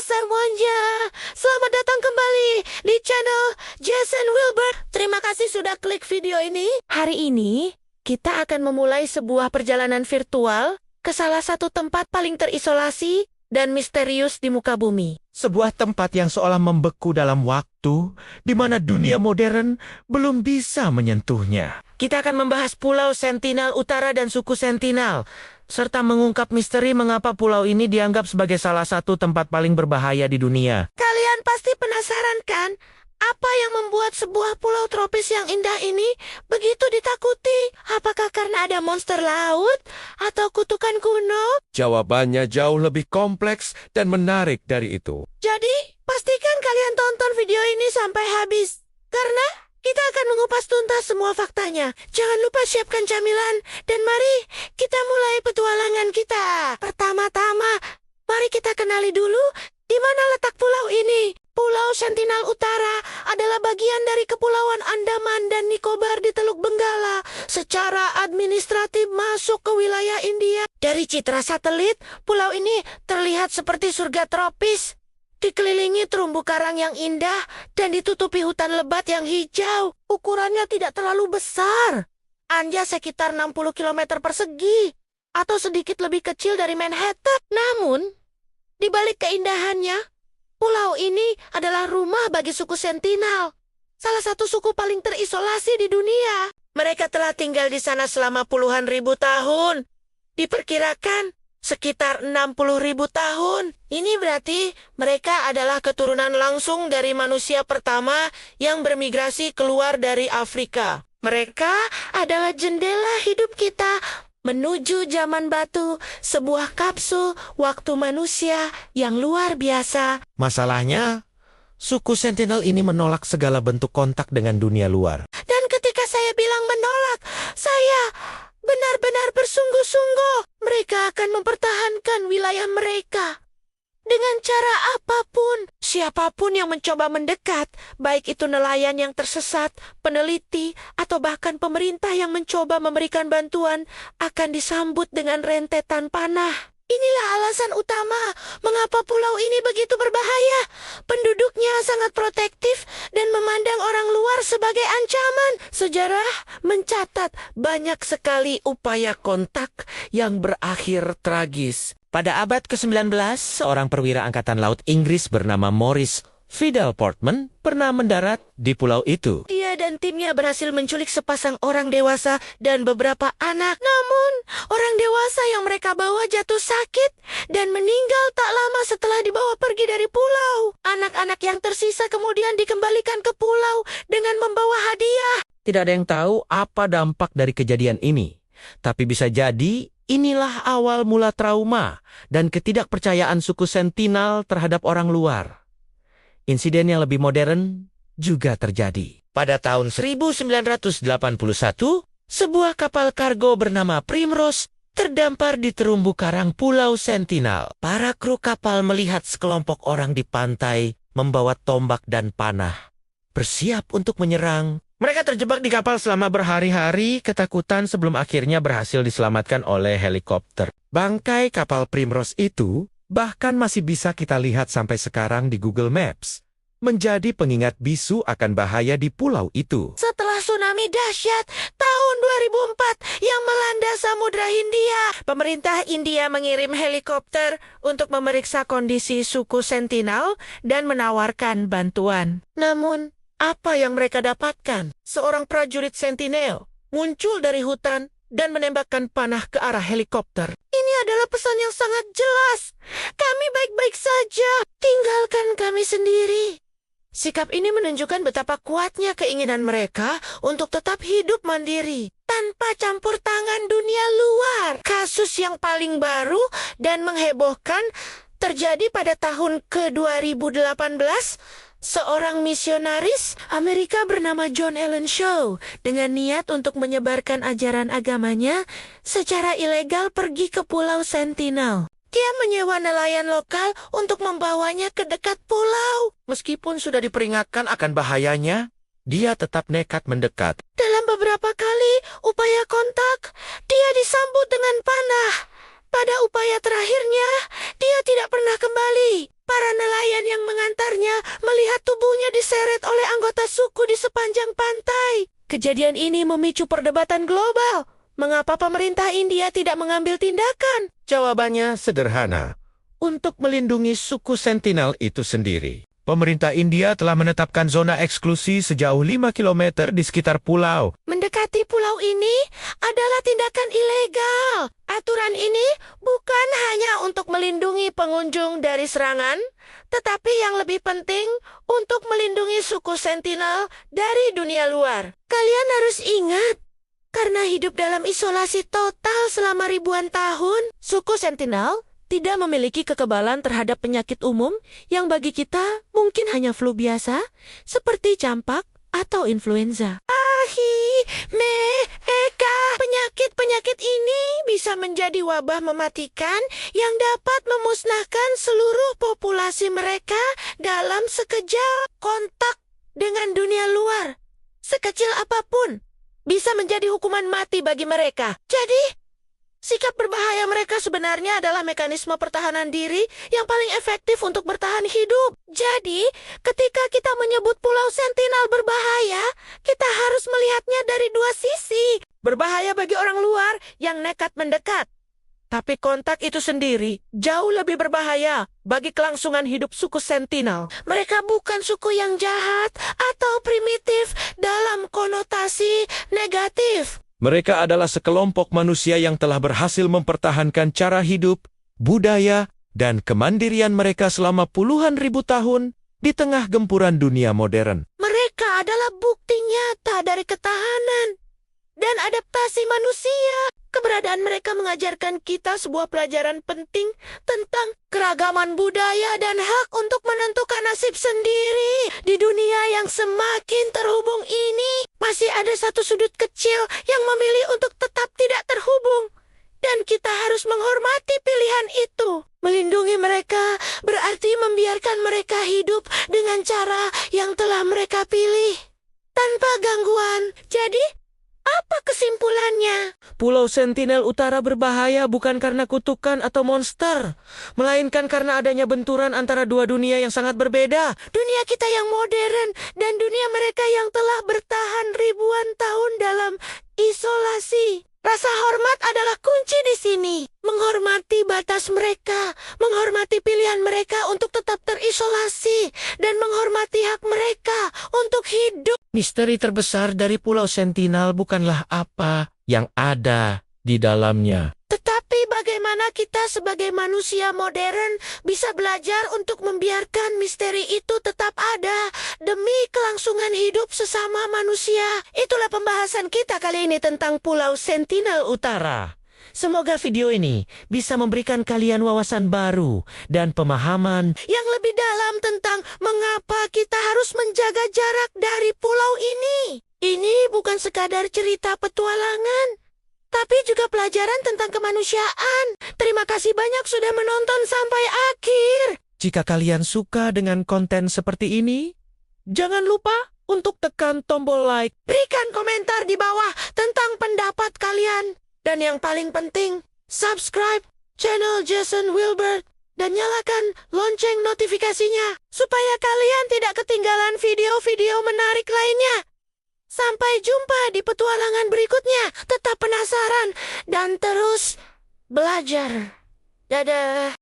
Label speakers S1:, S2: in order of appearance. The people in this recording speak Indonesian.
S1: semuanya, selamat datang kembali di channel Jason Wilbert. Terima kasih sudah klik video ini. Hari ini, kita akan memulai sebuah perjalanan virtual ke salah satu tempat paling terisolasi dan misterius di muka bumi.
S2: Sebuah tempat yang seolah membeku dalam waktu, di mana dunia modern belum bisa menyentuhnya.
S1: Kita akan membahas Pulau Sentinel Utara dan suku Sentinel, serta mengungkap misteri mengapa pulau ini dianggap sebagai salah satu tempat paling berbahaya di dunia. Kalian pasti penasaran kan? Apa yang membuat sebuah pulau tropis yang indah ini begitu ditakuti? Apakah karena ada monster laut atau kutukan kuno?
S3: Jawabannya jauh lebih kompleks dan menarik dari itu.
S1: Jadi, pastikan kalian tonton video ini sampai habis. Karena kita akan mengupas tuntas semua faktanya. Jangan lupa siapkan camilan. Dan mari kita mulai petualangan kita. Pertama-tama, mari kita kenali dulu di mana letak pulau ini. Pulau Sentinel Utara adalah bagian dari Kepulauan Andaman dan Nicobar di Teluk Benggala. Secara administratif masuk ke wilayah India. Dari citra satelit, pulau ini terlihat seperti surga tropis. Dikelilingi terumbu karang yang indah dan ditutupi hutan lebat yang hijau. Ukurannya tidak terlalu besar. Hanya sekitar 60 km persegi. Atau sedikit lebih kecil dari Manhattan. Namun, di balik keindahannya, pulau ini adalah rumah bagi suku Sentinel, salah satu suku paling terisolasi di dunia. Mereka telah tinggal di sana selama puluhan ribu tahun. Diperkirakan sekitar 60.000 tahun. Ini berarti mereka adalah keturunan langsung dari manusia pertama yang bermigrasi keluar dari Afrika. Mereka adalah jendela hidup kita menuju zaman batu, sebuah kapsul waktu manusia yang luar biasa.
S2: Masalahnya, suku Sentinel ini menolak segala bentuk kontak dengan dunia luar.
S1: Dan ketika saya bilang menolak, saya benar-benar bersungguh-sungguh. Mereka akan mempertahankan wilayah mereka. Dengan cara apapun, siapapun yang mencoba mendekat, baik itu nelayan yang tersesat, peneliti, atau bahkan pemerintah yang mencoba memberikan bantuan, akan disambut dengan rentetan panah. Inilah alasan utama mengapa pulau ini begitu berbahaya. Penduduknya sangat protektif dan memandang orang luar sebagai ancaman. Sejarah mencatat banyak sekali upaya kontak yang berakhir tragis.
S2: Pada abad ke-19, seorang perwira angkatan laut Inggris bernama Maurice Fidel Portman pernah mendarat di pulau itu.
S1: Dia dan timnya berhasil menculik sepasang orang dewasa dan beberapa anak. Namun, orang dewasa yang mereka bawa jatuh sakit dan meninggal tak lama setelah dibawa pergi dari pulau. Anak-anak yang tersisa kemudian dikembalikan ke pulau dengan membawa hadiah.
S2: Tidak ada yang tahu apa dampak dari kejadian ini. Tapi bisa jadi inilah awal mula trauma dan ketidakpercayaan suku Sentinel terhadap orang luar. Insiden yang lebih modern juga terjadi. Pada tahun 1981, sebuah kapal kargo bernama Primrose terdampar di terumbu karang Pulau Sentinel. Para kru kapal melihat sekelompok orang di pantai membawa tombak dan panah, bersiap untuk menyerang. Mereka terjebak di kapal selama berhari-hari, ketakutan sebelum akhirnya berhasil diselamatkan oleh helikopter. Bangkai kapal Primrose itu bahkan masih bisa kita lihat sampai sekarang di Google Maps, menjadi pengingat bisu akan bahaya di pulau itu.
S1: Setelah tsunami dahsyat tahun 2004 yang melanda Samudra Hindia, pemerintah India mengirim helikopter untuk memeriksa kondisi suku Sentinel dan menawarkan bantuan. Namun, apa yang mereka dapatkan? Seorang prajurit Sentinel muncul dari hutan dan menembakkan panah ke arah helikopter. Ini adalah pesan yang sangat jelas. Kami baik-baik saja. Tinggalkan kami sendiri. Sikap ini menunjukkan betapa kuatnya keinginan mereka untuk tetap hidup mandiri tanpa campur tangan dunia luar. Kasus yang paling baru dan menghebohkan terjadi pada tahun ke-2018. Seorang misionaris Amerika bernama John Allen Shaw dengan niat untuk menyebarkan ajaran agamanya secara ilegal pergi ke Pulau Sentinel. Dia menyewa nelayan lokal untuk membawanya ke dekat pulau.
S2: Meskipun sudah diperingatkan akan bahayanya, dia tetap nekat mendekat.
S1: Dalam beberapa kali upaya kontak, dia disambut dengan panah. Pada upaya terakhirnya, dia tidak pernah kembali. Para nelayan Kejadian ini memicu perdebatan global. Mengapa pemerintah India tidak mengambil tindakan?
S3: Jawabannya sederhana. Untuk melindungi suku Sentinel itu sendiri, pemerintah India telah menetapkan zona eksklusi sejauh 5 km di sekitar pulau.
S1: Mendekati pulau ini adalah tindakan ilegal. Aturan ini bukan hanya untuk melindungi pengunjung dari serangan, tetapi yang lebih penting untuk melindungi suku Sentinel dari dunia luar. Kalian harus ingat, karena hidup dalam isolasi total selama ribuan tahun, suku Sentinel tidak memiliki kekebalan terhadap penyakit umum yang bagi kita mungkin hanya flu biasa, seperti campak atau influenza. Penyakit ini bisa menjadi wabah mematikan yang dapat memusnahkan seluruh populasi mereka dalam sekejap. Kontak dengan dunia luar, sekecil apapun, bisa menjadi hukuman mati bagi mereka. Jadi, sikap berbahaya mereka sebenarnya adalah mekanisme pertahanan diri yang paling efektif untuk bertahan hidup. Jadi, ketika kita menyebut Pulau Sentinel berbahaya, kita harus melihatnya dari dua sisi. Berbahaya bagi orang luar yang nekat mendekat. Tapi kontak itu sendiri jauh lebih berbahaya bagi kelangsungan hidup suku Sentinel. Mereka bukan suku yang jahat atau primitif dalam konotasi negatif.
S3: Mereka adalah sekelompok manusia yang telah berhasil mempertahankan cara hidup, budaya, dan kemandirian mereka selama puluhan ribu tahun di tengah gempuran dunia modern.
S1: Mereka adalah bukti nyata dari ketahanan dan adaptasi manusia. Keberadaan mereka mengajarkan kita sebuah pelajaran penting tentang keragaman budaya dan hak untuk menentukan nasib sendiri. Di dunia yang semakin terhubung ini, masih ada satu sudut kecil yang memilih untuk tetap tidak terhubung. Dan kita harus menghormati pilihan itu. Melindungi mereka berarti membiarkan mereka hidup dengan cara yang telah mereka pilih, tanpa gangguan. Jadi, apa kesimpulannya?
S2: Pulau Sentinel Utara berbahaya bukan karena kutukan atau monster, melainkan karena adanya benturan antara dua dunia yang sangat berbeda.
S1: Dunia kita yang modern dan dunia mereka yang telah bertahan ribuan tahun dalam isolasi. Rasa hormat adalah kunci di sini. Menghormati batas mereka, menghormati pilihan mereka untuk tetap terisolasi, dan menghormati hak mereka untuk hidup.
S2: Misteri terbesar dari Pulau Sentinel bukanlah apa yang ada di dalamnya,
S1: Tetapi bagaimana kita sebagai manusia modern bisa belajar untuk membiarkan misteri itu tetap ada demi kelangsungan hidup sesama manusia. Itulah pembahasan kita kali ini tentang Pulau Sentinel Utara.
S2: Semoga video ini bisa memberikan kalian wawasan baru dan pemahaman
S1: Yang lebih dalam tentang mengapa kita harus menjaga jarak dari pulau ini. Ini bukan sekadar cerita petualangan, tapi juga pelajaran tentang kemanusiaan. Terima kasih banyak sudah menonton sampai akhir.
S2: Jika kalian suka dengan konten seperti ini, jangan lupa untuk tekan tombol like.
S1: Berikan komentar di bawah tentang pendapat kalian. Dan yang paling penting, subscribe channel Jason Wilbert dan nyalakan lonceng notifikasinya supaya kalian tidak ketinggalan video-video menarik lainnya. Sampai jumpa di petualangan berikutnya. Tetap penasaran dan terus belajar. Dadah.